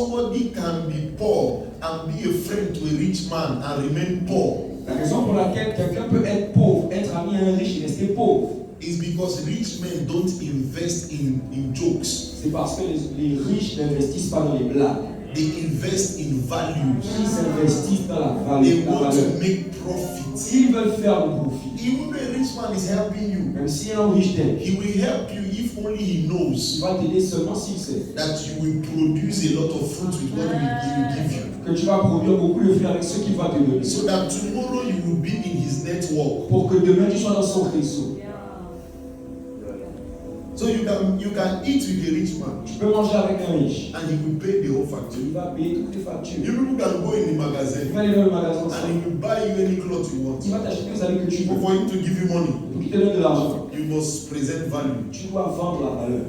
somebody can be poor and be a friend to a rich man and remain poor La raison pour laquelle quelqu'un peut être pauvre, être ami à un riche et rester pauvre, is because rich men don't invest in jokes. c'est parce que les riches n'investissent pas dans les blagues. They invest in values. Ils s'investissent dans la They valeur. want to make profit. Ils veulent faire le profit. Even though a rich man is helping you, Même si un riche t'aide, he will help you if only he il knows va t'aider seulement s'il sait that you will produce a lot of fruit with what he will give you. que tu vas produire beaucoup de fruits avec ce qu'il va te donner. So that tomorrow you will be in his network. Pour que demain tu sois dans son réseau. So you can eat with a rich man Tu peux manger avec un riche. and he will pay the whole factory. Il va payer toutes les factures. You people can go in the Il magazine va aller dans le magasin and ensemble. he will buy you any cloth you want. Il va t'acheter les habits que tu veux. But for him to give you money, Pour qu'il te donne de l'argent, you must present value. tu dois vendre la valeur.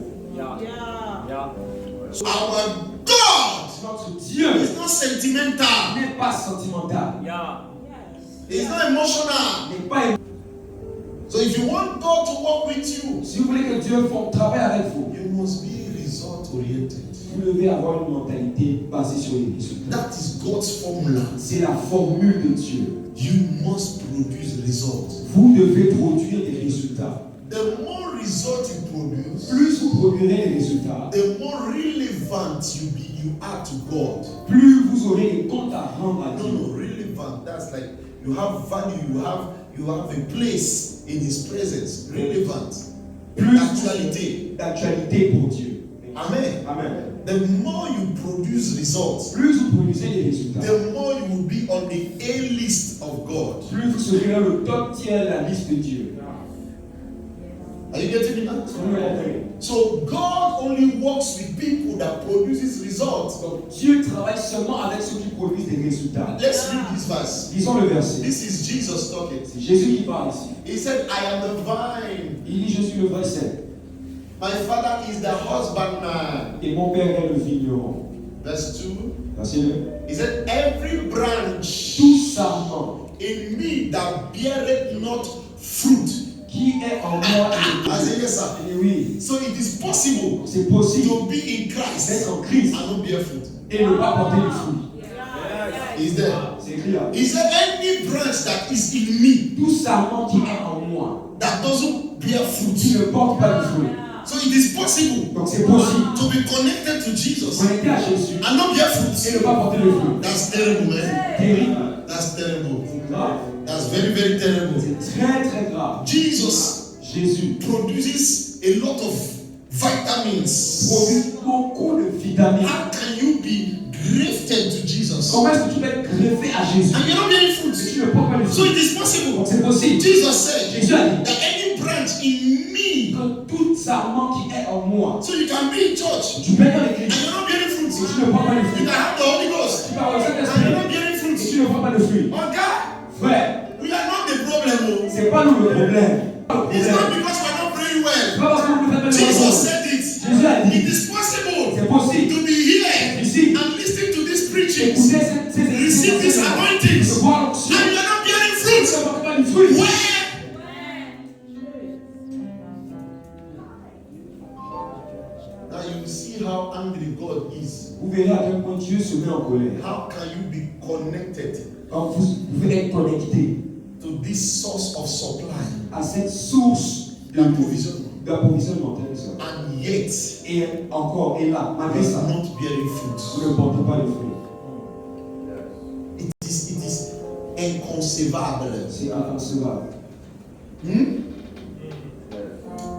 So our God Notre Dieu is not sentimental. n'est pas sentimental. He's not emotional. N'est pas. So if you want God to work with you, Si vous voulez que Dieu travaille avec vous, you must be result oriented. vous devez avoir une mentalité basée sur les résultats. That is God's formula. C'est la formule de Dieu. You must produce results. Vous devez produire des résultats. The more results you produce, Plus vous produirez des résultats, the more relevant you are to God. plus vous aurez des comptes à rendre à Dieu. No, relevant. That's like you have value. You have a place in His presence. Relevant. Plus d'actualité pour Dieu. Amen. Amen. The more you produce results, Plus vous produisez des résultats, the more you will be on the A list of God. plus vous serez dans le top tiers de la liste de Dieu. Are you getting it? Est-ce que vous comprenez? So God only works with people that produces results. Donc Dieu travaille seulement avec ceux qui produisent des résultats. Let's read this verse. Lisons le verset. This is Jesus talking. C'est Jésus qui parle ici. He said, I am the vine. Il dit, je suis le vrai cep. My father is the husbandman. Et mon père est le vigneron. Verse 2. Verset 2. He said, every branch Tout sarment in me that beareth not fruit. qui est en moi I say, yes, sir. et oui, So it is possible c'est possible to be in Christ d'être en Christ and not bear fruit. et ne pas porter du fruit. Is there? C'est écrit là. He said, any branch that is in me Tout sarment qui est en moi, that doesn't bear qui fruit. ne porte pas de fruit. So it is possible Donc c'est possible to be connected to Jesus connecter à Jésus and not bear et fruit. ne pas porter de fruit. That's terrible, man. Terrible. That's terrible. C'est grave. That's very, very terrible. C'est très très grave. Jesus Jésus produces a lot of vitamins. produit beaucoup de vitamines. How can you be grafted to Jesus Comment est-ce que tu peux être greffé à Jésus and you're not bearing et fruit? tu ne portes pas de So fruit? it is possible. Donc c'est possible. Jesus said Jésus a dit that any branch in me, que tout sarment qui est en moi, so you can be in church tu peux être dans and l'église you're not bearing et fruit. tu ne portes pas de You fruit. can have the Holy Ghost Tu peux avoir le and you're Saint-Esprit not bearing et fruit. tu ne portes pas de fruit. Okay? Frère, We are not the problem. c'est pas nous le problème. It's not because we're not praying C'est well. pas parce que vous ne faites pas de Jesus choses. said it. Jésus a It dit, is possible c'est possible to be here ici and listen to this preaching, d'écouter ces receive these de anointings, voir l'onction and you're not bearing et fruit. tu ne portes pas de fruit. Where? Now you see how angry God is. Vous verrez à quel point Dieu se met en colère. How can you be connected Quand vous pouvez être connecté to this source of supply à cette source d'approvisionnement d'approvisionnement, and yet et encore, et là, malgré is ça, not bearing vous fruit? ne portez pas de fruit. It is inconcevable. C'est inconcevable.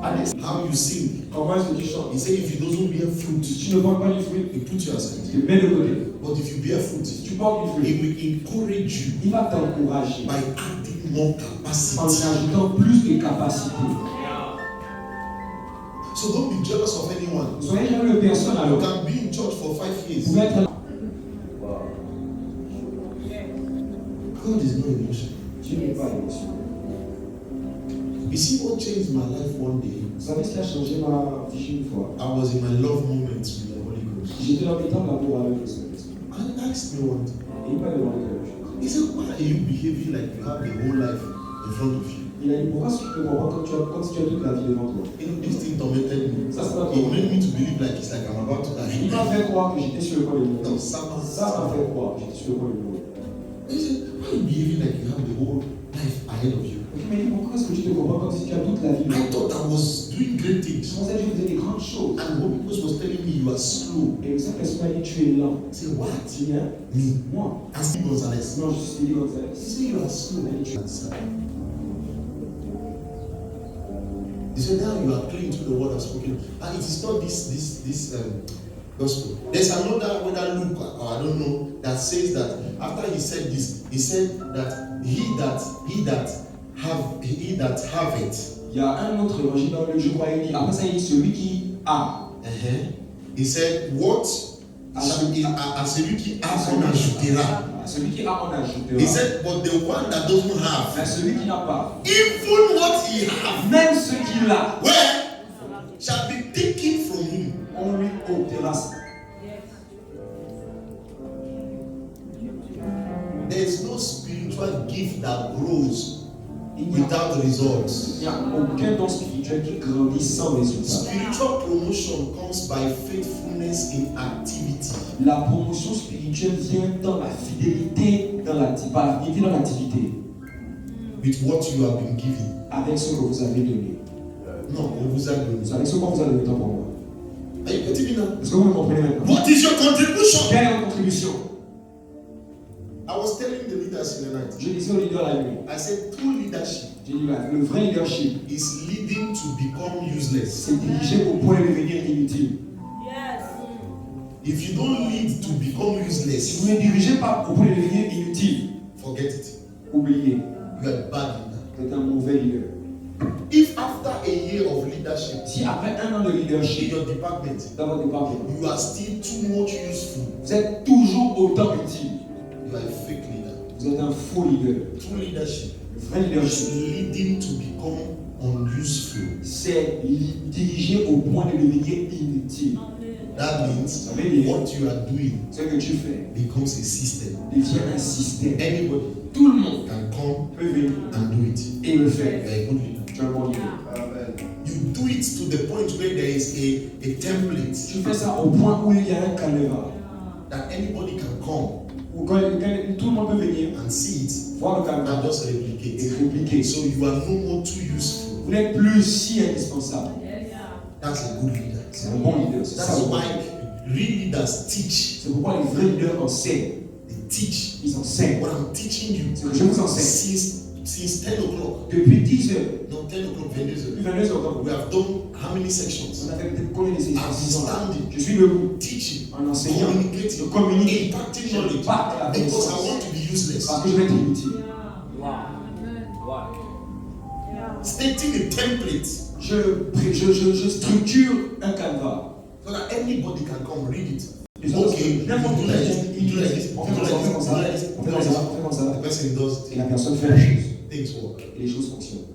And it's how you sing. Comment est-ce que tu chantes? He said, if you don't bear Si fruit, tu ne portes pas du fruit, you put you aside. tu te mets de côté. But if you bear fruit, Si tu portes du fruit, it will encourage you il va t'encourager by adding more en capacity. ajoutant plus de capacité. So don't be jealous of anyone. Ne soyez jamais le personne You alors. can be in church for 5 Vous years. pouvez être God is not emotional. Dieu n'est pas émotionnel. You see what changed my life one day? Vous savez ce qui a changé ma vie une fois? I was in my love moment with the Holy Ghost. J'étais dans mes temps d'amour avec le Saint-Esprit. And he asked me one thing. Et il m'a demandé quelque chose. He said, why are you behaving like you have the whole life in front of you? Il a dit, pourquoi est-ce que tu ne comprends pas comme si tu as toute la vie devant toi? You know, this thing tormented me. Ça, c'est pas It trop. made me to believe like it's like I'm about to Il die. m'a fait croire que j'étais sur le point de mourir. No, Sama. Ça m'a fait croire que j'étais sur le point de mourir. He said, why are you behaving like you have the whole life ahead of you? Il m'a dit, pourquoi est-ce que tu te comprends comme si tu as toute la vie devant I toi? thought I was doing great Je things. pensais que je faisais des grandes choses. And Holy Ghost was telling me you are slow. Et le Saint-Esprit m'a dit, tu es lent. I said, what? Tu dis, hein? Me. Moi. And Steve Gonzalez. Non, je suis Stevie He Gonzalez. said, you are slow. He said, now you are clinging to the word I've spoken. And it is not this gospel. There's another, whether Luke or I don't know, that says that after he said this, he said that he that have it. Il y a un autre évangile dans le je crois, il dit, après ça, il dit, celui qui a. He said, what? À celui qui a, on ajoutera. Celui qui a, on ajoutera. He said, but the one that doesn't have, Mais celui qui n'a pas, even what he has, même ce qu'il a, where shall be taken from him. on lui ôtera ça. There is no spiritual gift that grows Il n'y a, without results. il n'y a aucun don spirituel qui grandit sans résultat. Spiritual promotion comes by faithfulness in activity. La promotion spirituelle vient dans la fidélité, par la fidélité dans l'activité, With what you have been given. avec ce que vous avez donné. Non, on vous a donné. Avec ce qu'on vous a donné, tant pour moi. Are you getting me now? Est-ce que vous me comprenez maintenant? What is your contribution? Quelle est votre contribution? I was telling the leaders in the night. Je disais au leader la nuit. I said true leadership J'ai dit, le vrai leadership, is leading to become useless. c'est diriger au point de devenir inutile. If you don't lead to become Si useless, vous ne dirigez pas au point de devenir inutile, forget it. oubliez, You are bad in that. vous êtes un mauvais leader. If after a year of leadership Si après un an de in leadership your department, dans votre département, you are still too much useful, vous êtes toujours autant utile, you are a fake leader. vous êtes un faux leader. True leadership Le vrai is leadership, leading to become unuseful. c'est diriger au point de devenir inutile. That means Ça veut dire, what you are doing ce que tu fais becomes a system. devient un système. Anybody Tout le monde can come peut venir and do it. et le You faire. are a good leader. Tu es un bon leader. You do it to the point where there is a template Tu fais ça au point où il y a un canevas. that anybody can come Où quand tout le monde peut venir and see it voir le canevas and just et replicate. répliquer. So you are no more too useful. Vous n'êtes plus si indispensable. That's a good leader. C'est un bon leader. C'est ça That's le bon why leader. real leaders teach. C'est pourquoi les vrais leaders enseignent. They teach. Ils enseignent. What I'm teaching you C'est que je vous enseigne. since 10 o'clock. Depuis 10 heures, No, 10 o'clock, 22 depuis heures. 22 heures, We have done how many sections? on a fait peut-être combien de ces I'm sessions? standing, Je suis debout teaching, en enseignant, je communicating, communique, imparting je knowledge parle la because I connaissance want to be useless. parce que je vais être inutile. Stating a template Je structure un canevas. so that anybody can come read it. Les autres, Okay, you n'importe do qui like vient, this, you do like this, on you fait do comme ça, like on fait this, comme you do ça, like this, on fait comme ça, on fait comme ça. The person does Et it. la personne fait la chose. Things work. Et les choses fonctionnent.